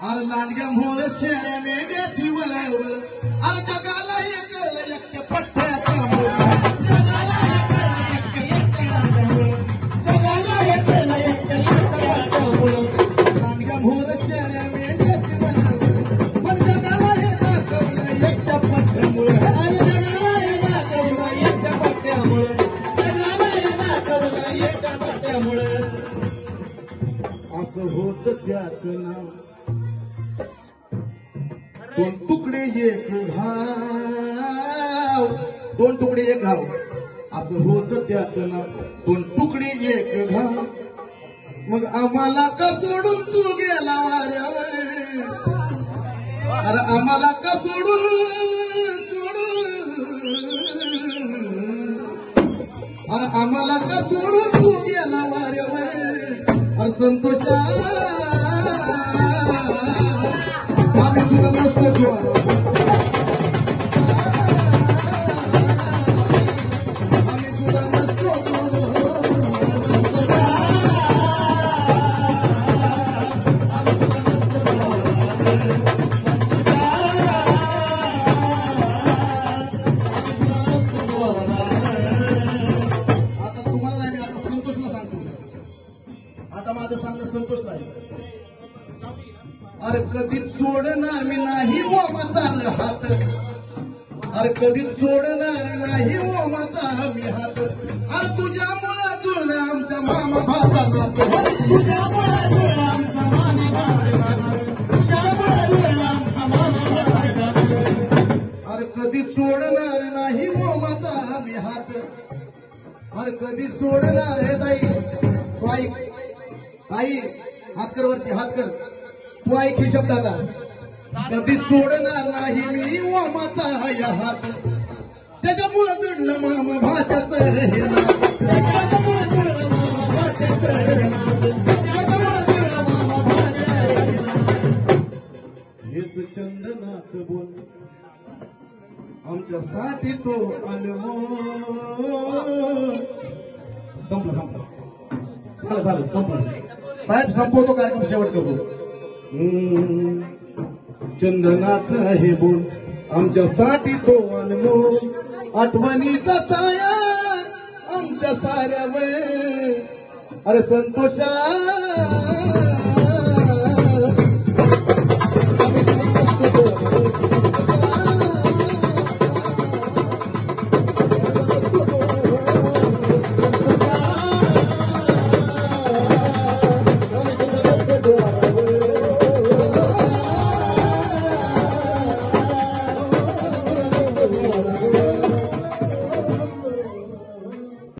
अरे लांडग्या मोर शेळ्या मेंढ्याची वळवळ अरे जगाला एकल एक पठ्ठ्याचा मूळ जगाला एकल एक पठ्ठ्याचा मूळ लांडग्या मोर शेळ्या मेंढ्याची वळवळ पण जगाला एकल एक पठ्ठ्यामुळ अरे जगाला एकल एक पठ्ठ्यामुळ जगाला एकल एक पठ्ठ्यामुळ असं होत त्याच नाव दोन तुकडे एक घाव दोन तुकडे एक घाव असं होत त्याच नाव दोन तुकडे एक घाव मग आम्हाला का सोडून तू गेला वाऱ्यावर अरे आम्हाला का सोडून अरे आम्हाला का सोडून तू गेला वाऱ्यावर अरे संतोषा आम्ही सुद्धा नसतो जीवाला आम्ही सुद्धा नसतो आता तुम्हाला नाही मी आता संतोषला सांगतो आता माझं सांगणं संतोष नाही अरे कधीच सोडणार मी नाही ओमाचा हात अरे कधीच सोडणार नाही ओमाचा मी हात अरे तुझ्यामुळे जुळलं आमच्या मामा भाचा नात तुझ्यामुळे जुळलं आमचा मामा अरे कधीच सोडणार नाही ओमाचा मी हात अरे कधीच सोडणार हे ताई ताई हात कर वरती हात कर तू ऐक हे शब्द आता कधी सोडणार नाही मी ओमाचा या हात त्याच्यामुळे जडलं मामा भाच्याच हेच चंदनाच बोल आमच्यासाठी तो अनमोल संपलं झालं संपलं साहेब संपवतो कार्यक्रम शेवट करतो चंदनाचं हे बोल आमच्यासाठी तो अनमोल आठवणीचा साया आमच्या साऱ्यावर अरे संतोषा